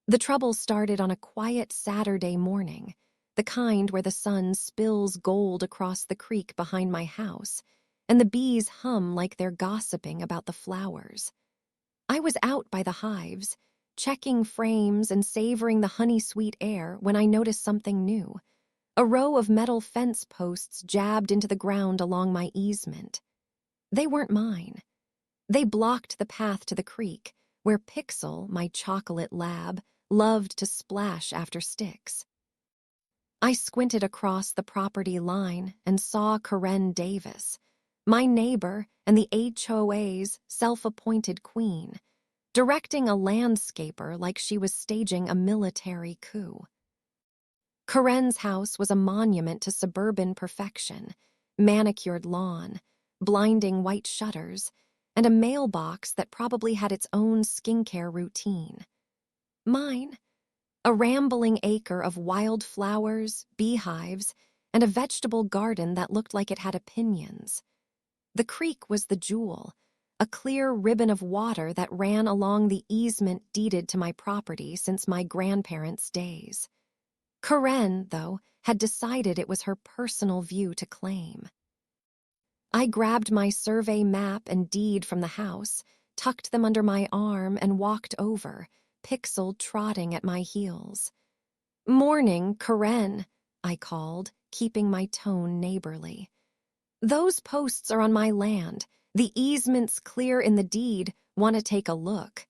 The trouble started on a quiet Saturday morning, the kind where the sun spills gold across the creek behind my house, and the bees hum like they're gossiping about the flowers. I was out by the hives, checking frames and savoring the honey-sweet air when I noticed something new. A row of metal fence posts jabbed into the ground along my easement. They weren't mine. They blocked the path to the creek, where Pixel, my chocolate lab, loved to splash after sticks. I squinted across the property line and saw Karen Davis, my neighbor and the HOA's self-appointed queen, directing a landscaper like she was staging a military coup. Karen's house was a monument to suburban perfection, manicured lawn, blinding white shutters, and a mailbox that probably had its own skincare routine. Mine, a rambling acre of wildflowers, beehives, and a vegetable garden that looked like it had opinions. The creek was the jewel, a clear ribbon of water that ran along the easement deeded to my property since my grandparents' days. Karen, though, had decided it was her personal view to claim. I grabbed my survey map and deed from the house, tucked them under my arm, and walked over, Pixel trotting at my heels. "Morning, Karen," I called, keeping my tone neighborly. "Those posts are on my land. The easement's clear in the deed. Want to take a look?"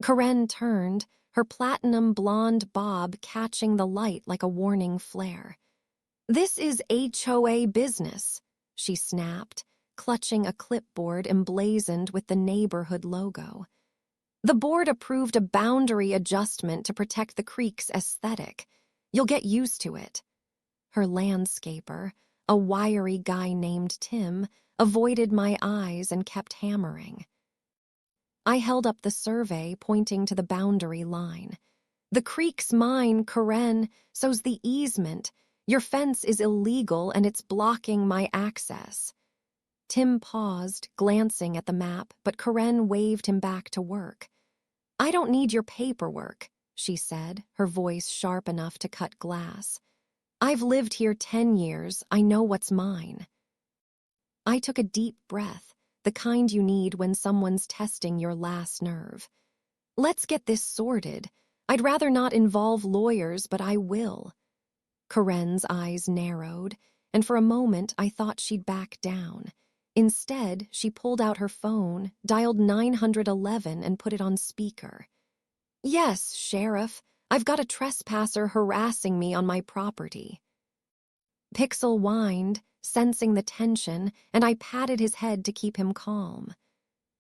Karen turned, her platinum blonde bob catching the light like a warning flare. "This is HOA business," she snapped, clutching a clipboard emblazoned with the neighborhood logo. "The board approved a boundary adjustment to protect the creek's aesthetic. You'll get used to it." Her landscaper, a wiry guy named Tim, avoided my eyes and kept hammering. I held up the survey, pointing to the boundary line. "The creek's mine, Karen, so's the easement. Your fence is illegal and it's blocking my access." Tim paused, glancing at the map, but Karen waved him back to work. "I don't need your paperwork," she said, her voice sharp enough to cut glass. "I've lived here 10 years. I know what's mine." I took a deep breath, the kind you need when someone's testing your last nerve. "Let's get this sorted. I'd rather not involve lawyers, but I will." Karen's eyes narrowed, and for a moment I thought she'd back down. Instead, she pulled out her phone, dialed 911, and put it on speaker. "Yes, Sheriff. I've got a trespasser harassing me on my property." Pixel whined, sensing the tension, and I patted his head to keep him calm.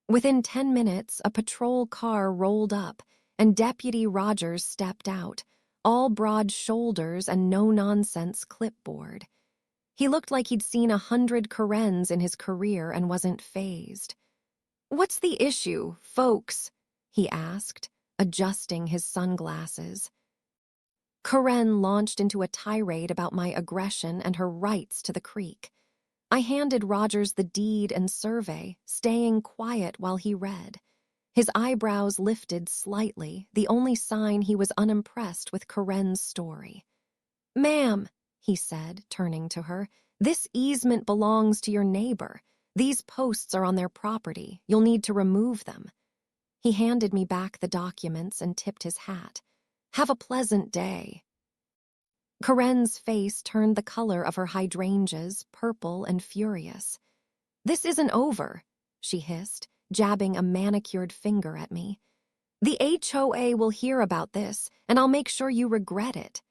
Within 10 minutes, a patrol car rolled up, and Deputy Rogers stepped out, all broad shoulders and no-nonsense clipboard. He looked like he'd seen 100 Karens in his career and wasn't fazed. "What's the issue, folks?" he asked, adjusting his sunglasses. Karen launched into a tirade about my aggression and her rights to the creek. I handed Rogers the deed and survey, staying quiet while he read. His eyebrows lifted slightly, the only sign he was unimpressed with Karen's story. "Ma'am," he said, turning to her, "this easement belongs to your neighbor. These posts are on their property. You'll need to remove them." He handed me back the documents and tipped his hat. "Have a pleasant day." Karen's face turned the color of her hydrangeas, purple and furious. "This isn't over," she hissed, jabbing a manicured finger at me. "The HOA will hear about this, and I'll make sure you regret it."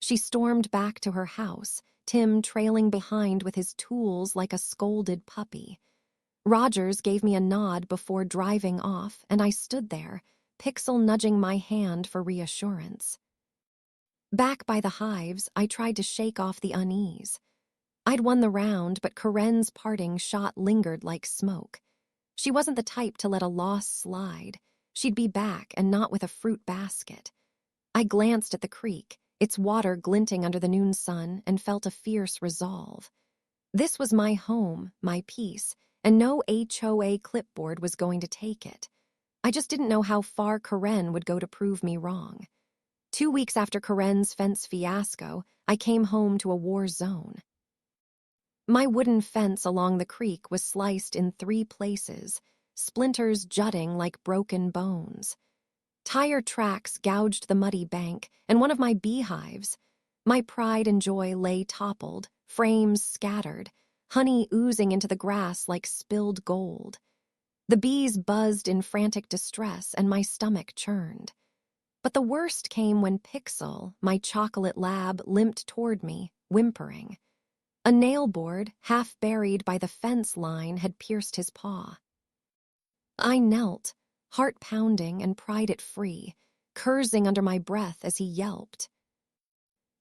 She stormed back to her house, Tim trailing behind with his tools like a scolded puppy. Rogers gave me a nod before driving off, and I stood there, Pixel nudging my hand for reassurance. Back by the hives, I tried to shake off the unease. I'd won the round, but Karen's parting shot lingered like smoke. She wasn't the type to let a loss slide. She'd be back, and not with a fruit basket. I glanced at the creek, its water glinting under the noon sun, and felt a fierce resolve. This was my home, my peace, and no HOA clipboard was going to take it. I just didn't know how far Karen would go to prove me wrong. 2 weeks after Karen's fence fiasco, I came home to a war zone. My wooden fence along the creek was sliced in 3 places, splinters jutting like broken bones. Tire tracks gouged the muddy bank, and one of my beehives, my pride and joy, lay toppled, frames scattered, honey oozing into the grass like spilled gold. The bees buzzed in frantic distress, and my stomach churned. But the worst came when Pixel, my chocolate lab, limped toward me, whimpering. A nail board, half buried by the fence line, had pierced his paw. I knelt, heart pounding, and pried it free, cursing under my breath as he yelped.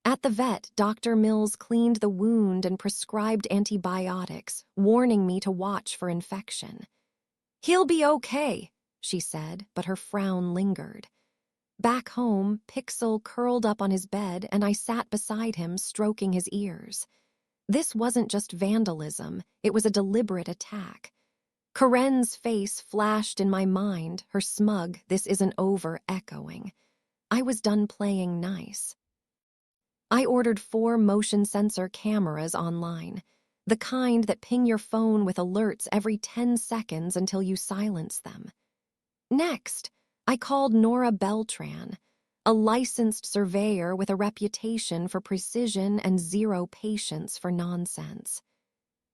At the vet, Dr. Mills cleaned the wound and prescribed antibiotics, warning me to watch for infection. "He'll be okay," she said, but her frown lingered. Back home, Pixel curled up on his bed, and I sat beside him, stroking his ears. This wasn't just vandalism, it was a deliberate attack. Karen's face flashed in my mind, her smug "this isn't over" echoing. I was done playing nice. I ordered 4 motion sensor cameras online, the kind that ping your phone with alerts every 10 seconds until you silence them. Next, I called Nora Beltran, a licensed surveyor with a reputation for precision and zero patience for nonsense.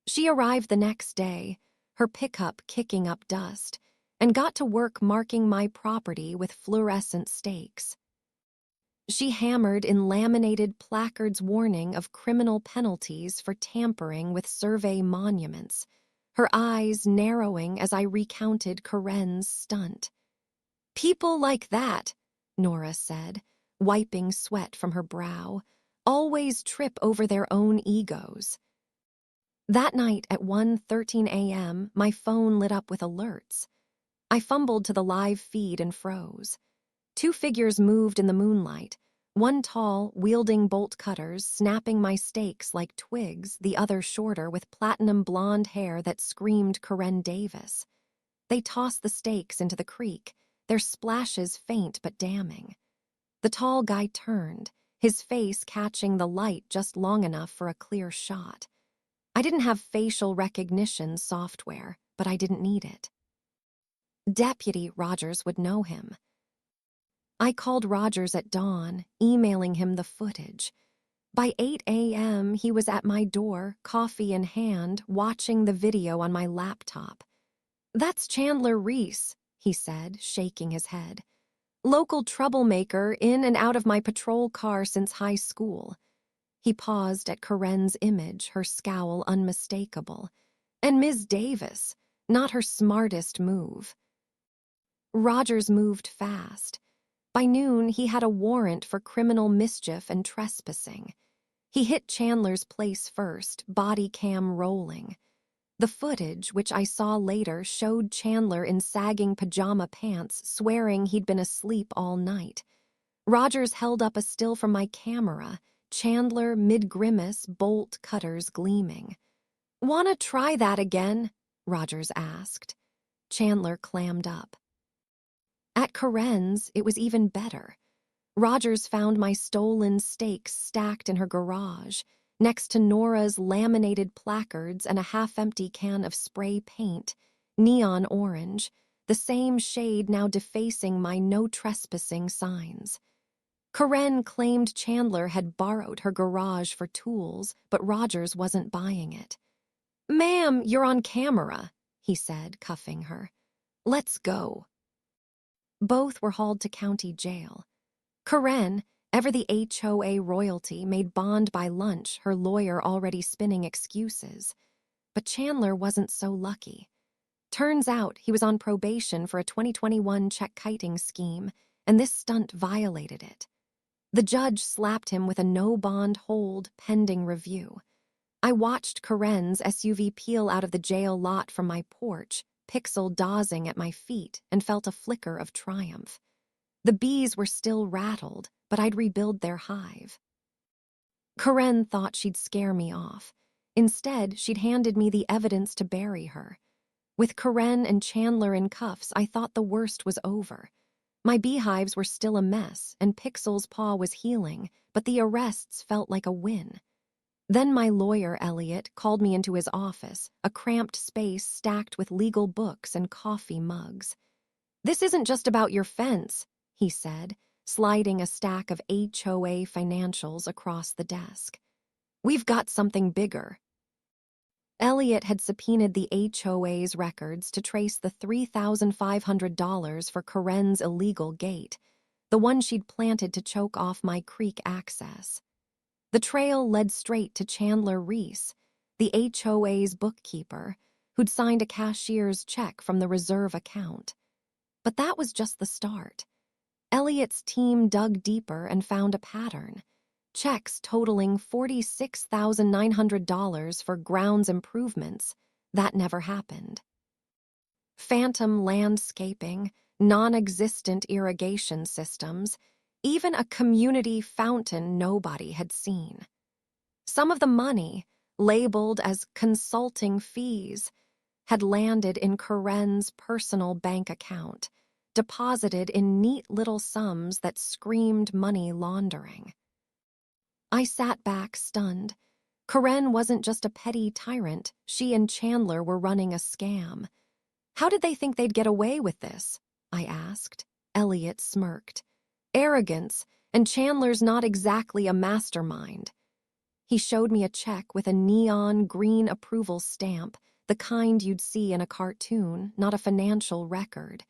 She arrived the next day, her pickup kicking up dust, and got to work marking my property with fluorescent stakes. She hammered in laminated placards warning of criminal penalties for tampering with survey monuments, her eyes narrowing as I recounted Karen's stunt. "People like that," Nora said, wiping sweat from her brow, "always trip over their own egos." That night at 1:13 a.m., my phone lit up with alerts. I fumbled to the live feed and froze. 2 figures moved in the moonlight, one tall, wielding bolt cutters, snapping my stakes like twigs, the other shorter, with platinum blonde hair that screamed Karen Davis. They tossed the stakes into the creek, their splashes faint but damning. The tall guy turned, his face catching the light just long enough for a clear shot. I didn't have facial recognition software, but I didn't need it. Deputy Rogers would know him. I called Rogers at dawn, emailing him the footage. By 8 a.m., he was at my door, coffee in hand, watching the video on my laptop. "That's Chandler Reese," he said, shaking his head. "Local troublemaker, in and out of my patrol car since high school." He paused at Karen's image, her scowl unmistakable. "And Ms. Davis, not her smartest move." Rogers moved fast. By noon, he had a warrant for criminal mischief and trespassing. He hit Chandler's place first, body cam rolling. The footage, which I saw later, showed Chandler in sagging pajama pants, swearing he'd been asleep all night. Rogers held up a still from my camera, Chandler mid-grimace, bolt cutters gleaming. "Wanna try that again?" Rogers asked. Chandler clammed up. At Karen's, it was even better. Rogers found my stolen stakes stacked in her garage, next to Nora's laminated placards and a half-empty can of spray paint, neon orange, the same shade now defacing my no trespassing signs. Karen claimed Chandler had borrowed her garage for tools, but Rogers wasn't buying it. "Ma'am, you're on camera," he said, cuffing her. "Let's go." Both were hauled to county jail. Karen, ever the HOA royalty, made bond by lunch, her lawyer already spinning excuses. But Chandler wasn't so lucky. Turns out he was on probation for a 2021 check kiting scheme, and this stunt violated it. The judge slapped him with a no-bond hold pending review. I watched Karen's SUV peel out of the jail lot from my porch, Pixel dawsing at my feet, and felt a flicker of triumph. The bees were still rattled, but I'd rebuild their hive. Karen thought she'd scare me off. Instead, she'd handed me the evidence to bury her. With Karen and Chandler in cuffs, I thought the worst was over. My beehives were still a mess, and Pixel's paw was healing, but the arrests felt like a win. Then my lawyer, Elliot, called me into his office, a cramped space stacked with legal books and coffee mugs. "This isn't just about your fence," he said, sliding a stack of HOA financials across the desk. "We've got something bigger." Elliot had subpoenaed the HOA's records to trace the $3,500 for Karen's illegal gate, the one she'd planted to choke off my creek access. The trail led straight to Chandler Reese, the HOA's bookkeeper, who'd signed a cashier's check from the reserve account. But that was just the start. Elliot's team dug deeper and found a pattern. Checks totaling $46,900 for grounds improvements. That never happened. Phantom landscaping, non-existent irrigation systems, even a community fountain nobody had seen. Some of the money, labeled as consulting fees, had landed in Karen's personal bank account, deposited in neat little sums that screamed money laundering. I sat back, stunned. Karen wasn't just a petty tyrant. She and Chandler were running a scam. "How did they think they'd get away with this?" I asked. Elliot smirked. "Arrogance, and Chandler's not exactly a mastermind." He showed me a check with a neon green approval stamp, the kind you'd see in a cartoon, not a financial record.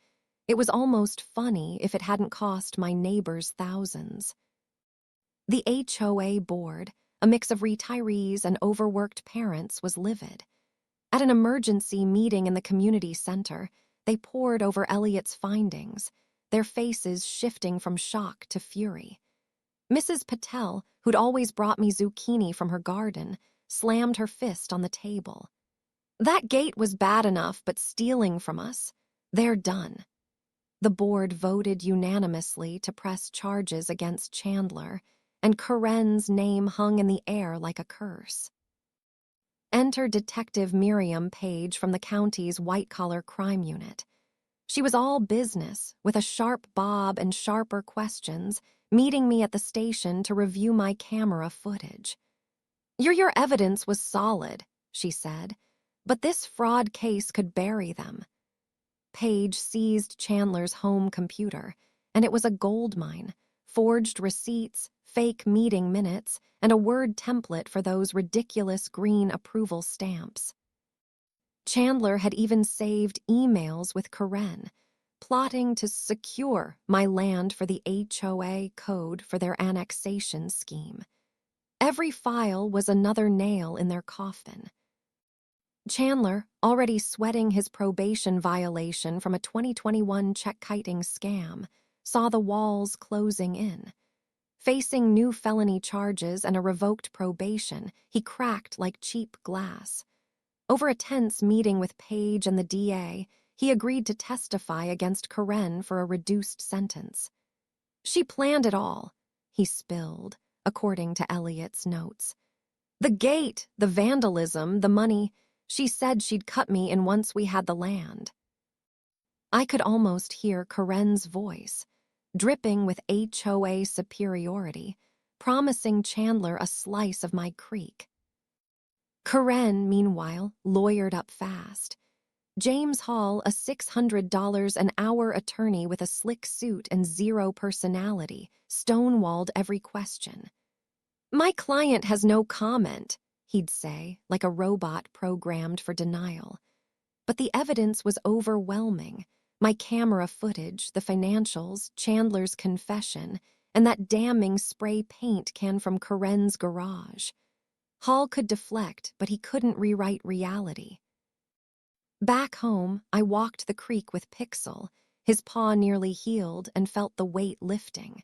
It was almost funny if it hadn't cost my neighbors thousands. The HOA board, a mix of retirees and overworked parents, was livid. At an emergency meeting in the community center, they pored over Elliot's findings, their faces shifting from shock to fury. Mrs. Patel, who'd always brought me zucchini from her garden, slammed her fist on the table. "That gate was bad enough, but stealing from us, they're done." The board voted unanimously to press charges against Chandler, and Karen's name hung in the air like a curse. Enter Detective Miriam Page from the county's white-collar crime unit. She was all business, with a sharp bob and sharper questions, meeting me at the station to review my camera footage. Your evidence was solid," she said, "but this fraud case could bury them." Page seized Chandler's home computer, and it was a goldmine: forged receipts, fake meeting minutes, and a Word template for those ridiculous green approval stamps. Chandler had even saved emails with Karen, plotting to secure my land for the HOA code for their annexation scheme. Every file was another nail in their coffin. Chandler, already sweating his probation violation from a 2021 check-kiting scam, saw the walls closing in. Facing new felony charges and a revoked probation, he cracked like cheap glass. Over a tense meeting with Page and the DA, he agreed to testify against Karen for a reduced sentence. "She planned it all," he spilled, according to Elliot's notes. "The gate, the vandalism, the money. She said she'd cut me in once we had the land." I could almost hear Karen's voice, dripping with HOA superiority, promising Chandler a slice of my creek. Karen, meanwhile, lawyered up fast. James Hall, a $600 an hour attorney with a slick suit and zero personality, stonewalled every question. "My client has no comment," he'd say, like a robot programmed for denial. But the evidence was overwhelming. My camera footage, the financials, Chandler's confession, and that damning spray paint can from Karen's garage. Hall could deflect, but he couldn't rewrite reality. Back home, I walked the creek with Pixel, his paw nearly healed, and felt the weight lifting.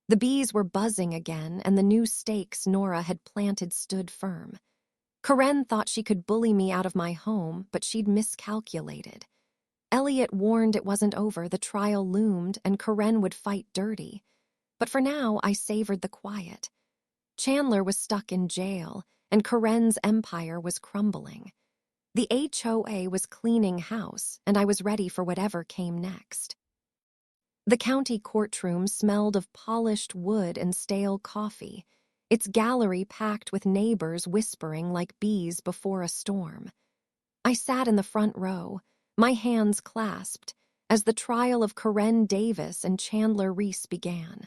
The bees were buzzing again, and the new stakes Nora had planted stood firm. Karen thought she could bully me out of my home, but she'd miscalculated. Elliot warned it wasn't over, the trial loomed, and Karen would fight dirty. But for now, I savored the quiet. Chandler was stuck in jail, and Karen's empire was crumbling. The HOA was cleaning house, and I was ready for whatever came next. The county courtroom smelled of polished wood and stale coffee, its gallery packed with neighbors whispering like bees before a storm. I sat in the front row, my hands clasped, as the trial of Karen Davis and Chandler Reese began.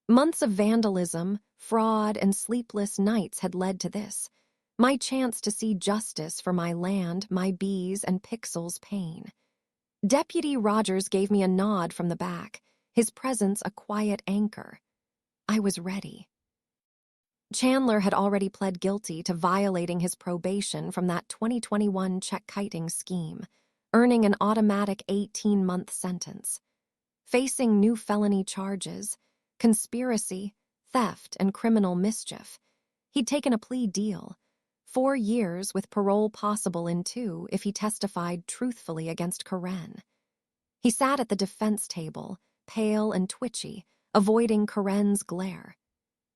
Months of vandalism, fraud, and sleepless nights had led to this, my chance to see justice for my land, my bees, and Pixel's pain. Deputy Rogers gave me a nod from the back, his presence a quiet anchor. I was ready. Chandler had already pled guilty to violating his probation from that 2021 check-kiting scheme, earning an automatic 18-month sentence. Facing new felony charges, conspiracy, theft, and criminal mischief, he'd taken a plea deal, 4 years with parole possible in 2 if he testified truthfully against Karen. He sat at the defense table, pale and twitchy, avoiding Karen's glare.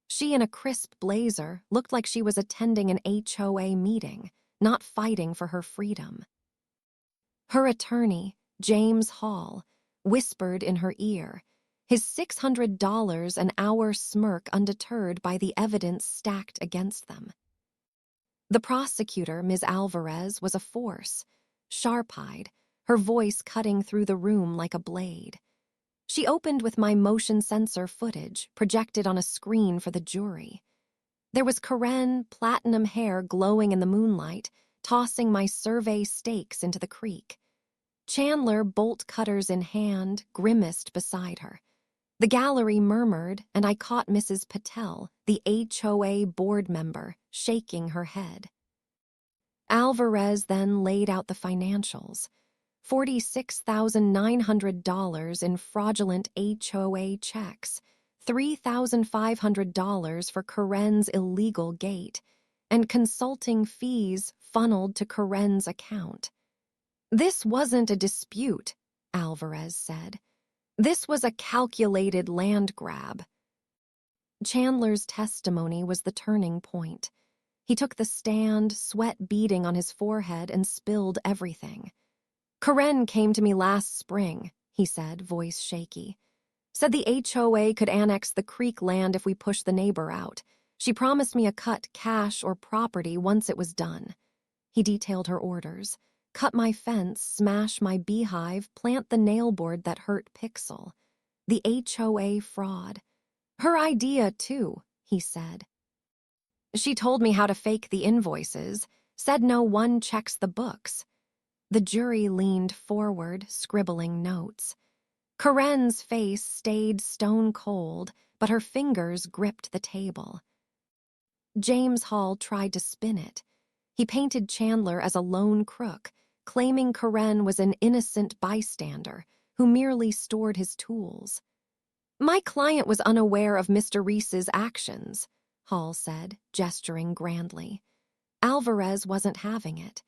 She, in a crisp blazer, looked like she was attending an HOA meeting, not fighting for her freedom. Her attorney, James Hall, whispered in her ear, his $600 an hour smirk undeterred by the evidence stacked against them. The prosecutor, Ms. Alvarez, was a force, sharp-eyed, her voice cutting through the room like a blade. She opened with my motion sensor footage projected on a screen for the jury. There was Karen, platinum hair glowing in the moonlight, tossing my survey stakes into the creek. Chandler, bolt cutters in hand, grimaced beside her. The gallery murmured, and I caught Mrs. Patel, the HOA board member, shaking her head. Alvarez then laid out the financials. $46,900 in fraudulent HOA checks, $3,500 for Karen's illegal gate, and consulting fees funneled to Karen's account. This wasn't a dispute, Alvarez said. This was a calculated land grab. Chandler's testimony was the turning point. He took the stand, sweat beading on his forehead, and spilled everything. Karen came to me last spring, he said, voice shaky. Said the HOA could annex the creek land if we pushed the neighbor out. She promised me a cut, cash or property, once it was done. He detailed her orders. Cut my fence, smash my beehive, plant the nail board that hurt Pixel. The HOA fraud. Her idea, too, he said. She told me how to fake the invoices, said no one checks the books. The jury leaned forward, scribbling notes. Karen's face stayed stone cold, but her fingers gripped the table. James Hall tried to spin it. He painted Chandler as a lone crook, claiming Karen was an innocent bystander who merely stored his tools. My client was unaware of Mr. Reese's actions, Hall said, gesturing grandly. Alvarez wasn't having it.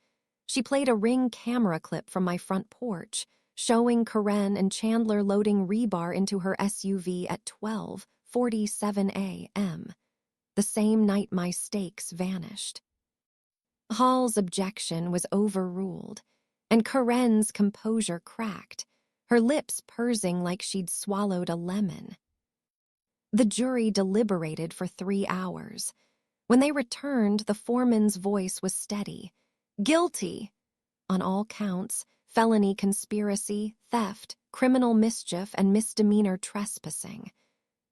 She played a Ring camera clip from my front porch, showing Karen and Chandler loading rebar into her SUV at 12:47 a.m., the same night my stakes vanished. Hall's objection was overruled, and Karen's composure cracked, her lips pursing like she'd swallowed a lemon. The jury deliberated for 3 hours. When they returned, the foreman's voice was steady. Guilty! On all counts, felony conspiracy, theft, criminal mischief, and misdemeanor trespassing.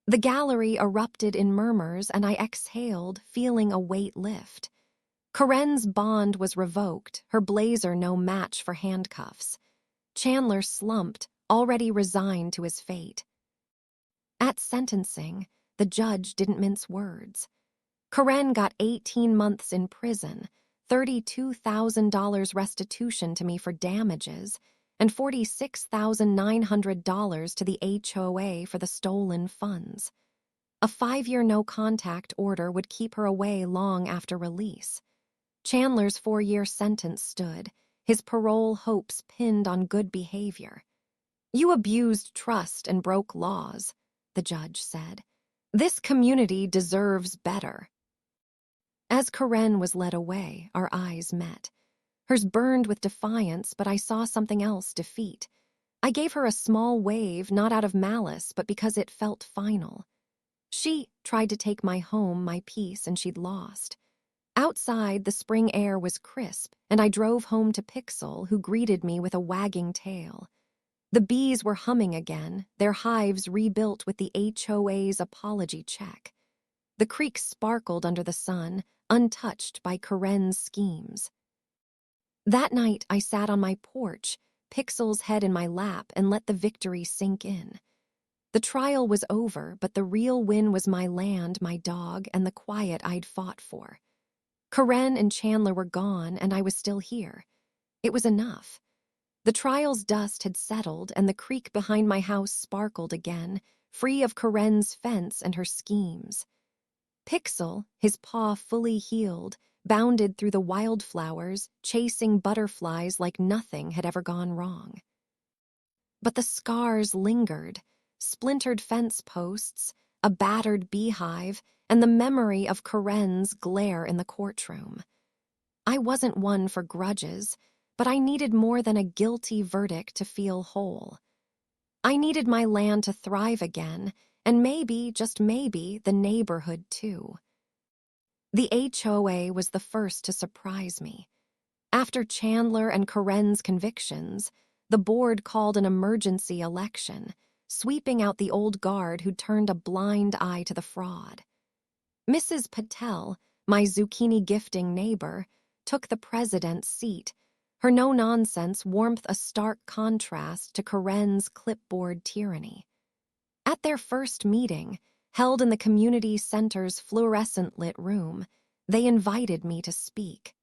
The gallery erupted in murmurs, and I exhaled, feeling a weight lift. Karen's bond was revoked, her blazer no match for handcuffs. Chandler slumped, already resigned to his fate. At sentencing, the judge didn't mince words. Karen got 18 months in prison, $32,000 restitution to me for damages, and $46,900 to the HOA for the stolen funds. A 5-year no-contact order would keep her away long after release. Chandler's 4-year sentence stood, his parole hopes pinned on good behavior. You abused trust and broke laws, the judge said. This community deserves better. As Karen was led away, our eyes met. Hers burned with defiance, but I saw something else: defeat. I gave her a small wave, not out of malice, but because it felt final. She tried to take my home, my peace, and she'd lost. Outside, the spring air was crisp, and I drove home to Pixel, who greeted me with a wagging tail. The bees were humming again, their hives rebuilt with the HOA's apology check. The creek sparkled under the sun, untouched by Karen's schemes. That night, I sat on my porch, Pixel's head in my lap, and let the victory sink in. The trial was over, but the real win was my land, my dog, and the quiet I'd fought for. Karen and Chandler were gone, and I was still here. It was enough. The trial's dust had settled, and the creek behind my house sparkled again, free of Karen's fence and her schemes. Pixel, his paw fully healed, bounded through the wildflowers, chasing butterflies like nothing had ever gone wrong. But the scars lingered: splintered fence posts, a battered beehive, and the memory of Karen's glare in the courtroom. I wasn't one for grudges, but I needed more than a guilty verdict to feel whole. I needed my land to thrive again, and maybe, just maybe, the neighborhood too. The HOA was the first to surprise me. After Chandler and Karen's convictions, the board called an emergency election, sweeping out the old guard who'd turned a blind eye to the fraud. Mrs. Patel, my zucchini-gifting neighbor, took the president's seat, her no-nonsense warmth a stark contrast to Karen's clipboard tyranny. At their first meeting, held in the community center's fluorescent-lit room, they invited me to speak.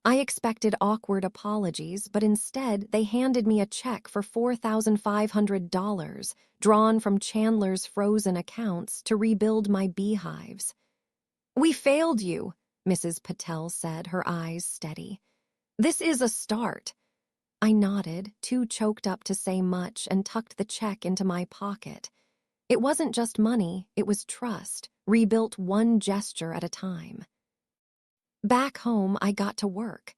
I expected awkward apologies, but instead they handed me a check for $4,500 drawn from Chandler's frozen accounts to rebuild my beehives. "We failed you," Mrs. Patel said, her eyes steady. "This is a start." I nodded, too choked up to say much, and tucked the check into my pocket. It wasn't just money, it was trust, rebuilt one gesture at a time. Back home, I got to work.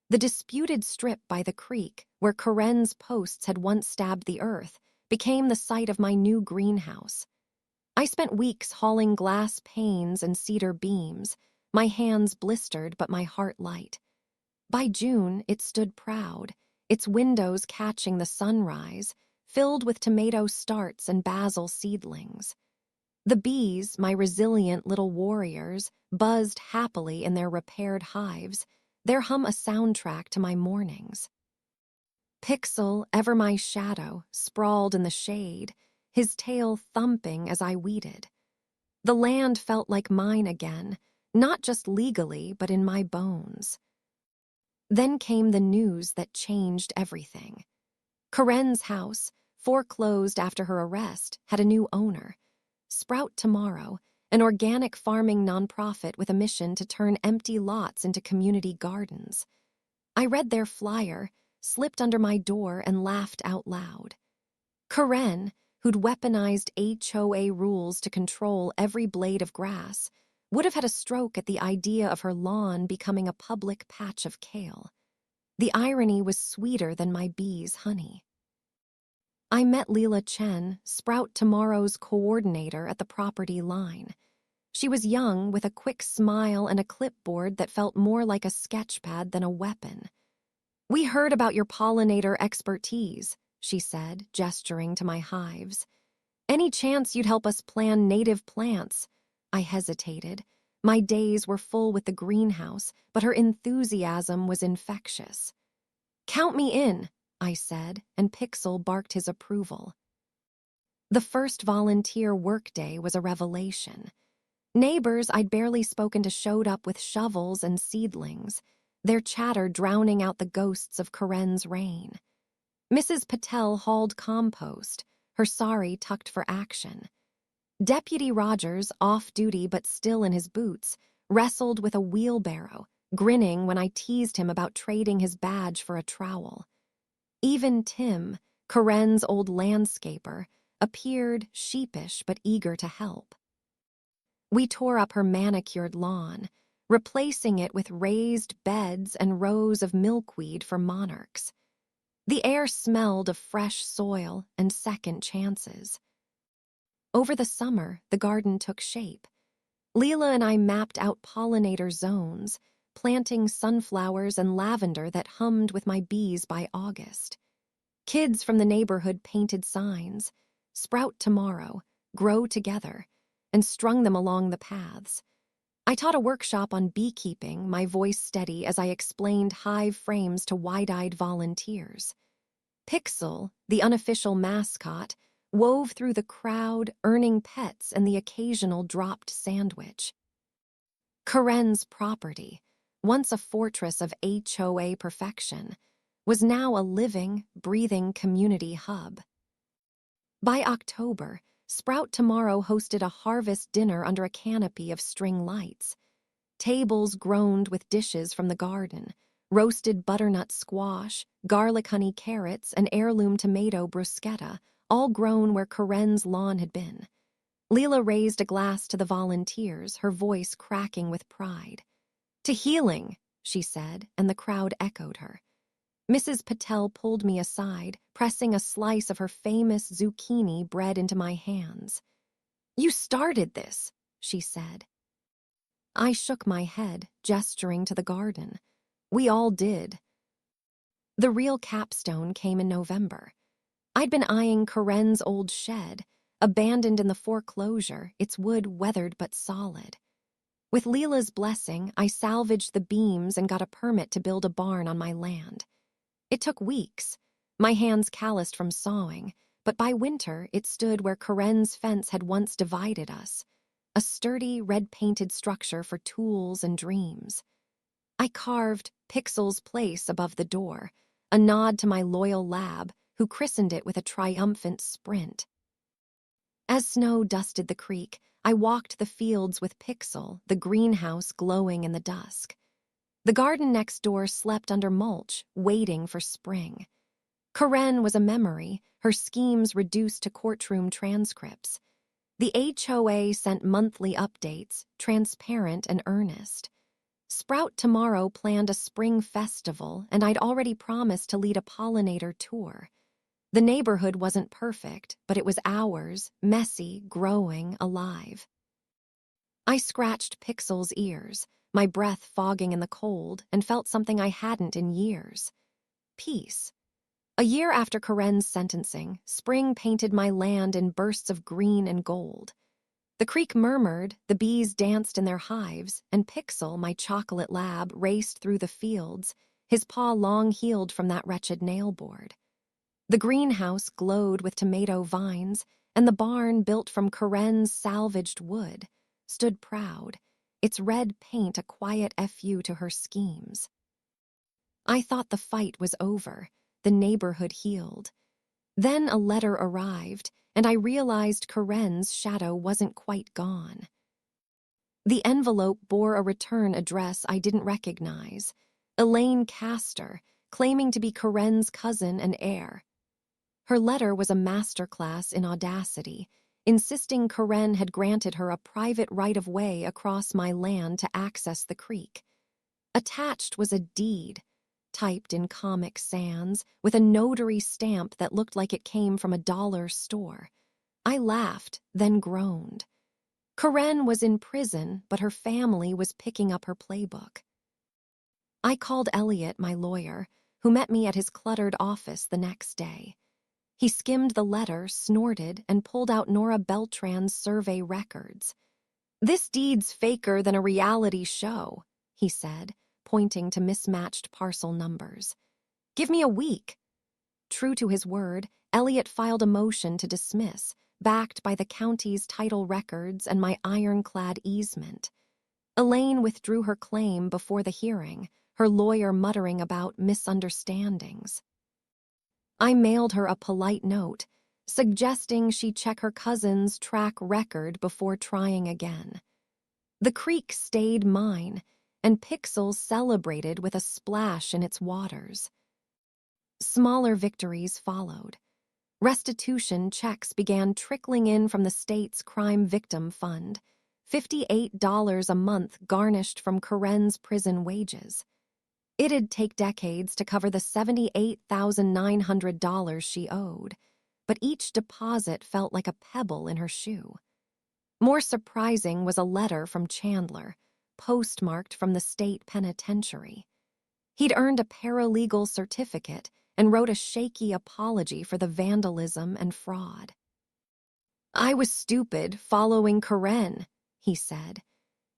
The disputed strip by the creek, where Karen's posts had once stabbed the earth, became the site of my new greenhouse. I spent weeks hauling glass panes and cedar beams, my hands blistered but my heart light. By June, it stood proud, its windows catching the sunrise, filled with tomato starts and basil seedlings. The bees, my resilient little warriors, buzzed happily in their repaired hives, their hum a soundtrack to my mornings. Pixel, ever my shadow, sprawled in the shade, his tail thumping as I weeded. The land felt like mine again, not just legally, but in my bones. Then came the news that changed everything. Karen's house, foreclosed after her arrest, had a new owner. Sprout Tomorrow, an organic farming nonprofit with a mission to turn empty lots into community gardens. I read their flyer, slipped under my door, and laughed out loud. Karen, who'd weaponized HOA rules to control every blade of grass, would have had a stroke at the idea of her lawn becoming a public patch of kale. The irony was sweeter than my bees' honey. I met Leela Chen, Sprout Tomorrow's coordinator, at the property line. She was young, with a quick smile and a clipboard that felt more like a sketchpad than a weapon. "We heard about your pollinator expertise," she said, gesturing to my hives. "Any chance you'd help us plant native plants?" I hesitated. My days were full with the greenhouse, but her enthusiasm was infectious. "Count me in," I said, and Pixel barked his approval. The first volunteer workday was a revelation. Neighbors I'd barely spoken to showed up with shovels and seedlings, their chatter drowning out the ghosts of Karen's reign. Mrs. Patel hauled compost, her sari tucked for action. Deputy Rogers, off-duty but still in his boots, wrestled with a wheelbarrow, grinning when I teased him about trading his badge for a trowel. Even Tim, Karen's old landscaper, appeared sheepish but eager to help. We tore up her manicured lawn, replacing it with raised beds and rows of milkweed for monarchs. The air smelled of fresh soil and second chances. Over the summer, the garden took shape. Leela and I mapped out pollinator zones, planting sunflowers and lavender that hummed with my bees by August. Kids from the neighborhood painted signs, "Sprout tomorrow, grow together," and strung them along the paths. I taught a workshop on beekeeping, my voice steady as I explained hive frames to wide-eyed volunteers. Pixel, the unofficial mascot, wove through the crowd, earning pets and the occasional dropped sandwich. Karen's property, once a fortress of HOA perfection, was now a living, breathing community hub. By October, Sprout Tomorrow hosted a harvest dinner under a canopy of string lights. Tables groaned with dishes from the garden, roasted butternut squash, garlic honey carrots, and heirloom tomato bruschetta, all grown where Karen's lawn had been. Leela raised a glass to the volunteers, her voice cracking with pride. "To healing," she said, and the crowd echoed her. Mrs. Patel pulled me aside, pressing a slice of her famous zucchini bread into my hands. "You started this," she said. I shook my head, gesturing to the garden. We all did. The real capstone came in November. I'd been eyeing Karen's old shed, abandoned in the foreclosure, its wood weathered but solid. With Leela's blessing, I salvaged the beams and got a permit to build a barn on my land. It took weeks, my hands calloused from sawing, but by winter it stood where Karen's fence had once divided us, a sturdy, red-painted structure for tools and dreams. I carved Pixel's place above the door, a nod to my loyal lab, who christened it with a triumphant sprint. As snow dusted the creek, I walked the fields with Pixel, the greenhouse glowing in the dusk. The garden next door slept under mulch, waiting for spring. Karen was a memory, her schemes reduced to courtroom transcripts. The HOA sent monthly updates, transparent and earnest. Sprout Tomorrow planned a spring festival, and I'd already promised to lead a pollinator tour. The neighborhood wasn't perfect, but it was ours, messy, growing, alive. I scratched Pixel's ears, my breath fogging in the cold, and felt something I hadn't in years. Peace. A year after Karen's sentencing, spring painted my land in bursts of green and gold. The creek murmured, the bees danced in their hives, and Pixel, my chocolate lab, raced through the fields, his paw long healed from that wretched nail-board. The greenhouse glowed with tomato vines, and the barn, built from Karen's salvaged wood, stood proud, its red paint a quiet FU to her schemes. I thought the fight was over, the neighborhood healed. Then a letter arrived, and I realized Karen's shadow wasn't quite gone. The envelope bore a return address I didn't recognize, Elaine Castor, claiming to be Karen's cousin and heir. Her letter was a masterclass in audacity, insisting Karen had granted her a private right-of-way across my land to access the creek. Attached was a deed, typed in Comic Sans, with a notary stamp that looked like it came from a dollar store. I laughed, then groaned. Karen was in prison, but her family was picking up her playbook. I called Elliot, my lawyer, who met me at his cluttered office the next day. He skimmed the letter, snorted, and pulled out Nora Beltran's survey records. "This deed's faker than a reality show," he said, pointing to mismatched parcel numbers. "Give me a week." True to his word, Elliot filed a motion to dismiss, backed by the county's title records and my ironclad easement. Elaine withdrew her claim before the hearing, her lawyer muttering about misunderstandings. I mailed her a polite note, suggesting she check her cousin's track record before trying again. The creek stayed mine, and Pixel celebrated with a splash in its waters. Smaller victories followed. Restitution checks began trickling in from the state's crime victim fund. $58 a month garnished from Karen's prison wages. It'd take decades to cover the $78,900 she owed, but each deposit felt like a pebble in her shoe. More surprising was a letter from Chandler, postmarked from the state penitentiary. He'd earned a paralegal certificate and wrote a shaky apology for the vandalism and fraud. "I was stupid following Karen," he said.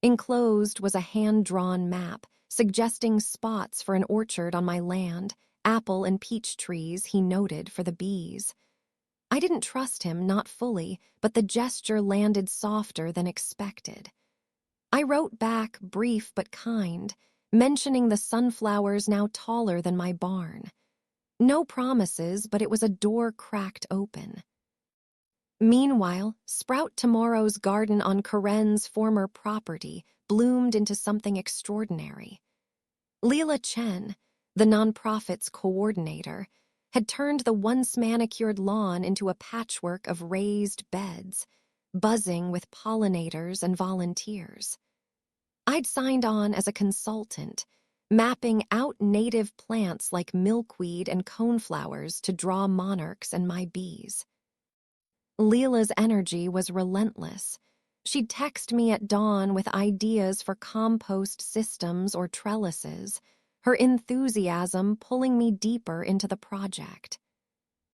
Enclosed was a hand-drawn map suggesting spots for an orchard on my land, apple and peach trees he noted for the bees. I didn't trust him, not fully, but the gesture landed softer than expected. I wrote back, brief but kind, mentioning the sunflowers now taller than my barn. No promises, but it was a door cracked open. Meanwhile, Sprout Tomorrow's garden on Karen's former property bloomed into something extraordinary. Leela Chen, the nonprofit's coordinator, had turned the once-manicured lawn into a patchwork of raised beds, buzzing with pollinators and volunteers. I'd signed on as a consultant, mapping out native plants like milkweed and coneflowers to draw monarchs and my bees. Leela's energy was relentless. She'd text me at dawn with ideas for compost systems or trellises, her enthusiasm pulling me deeper into the project.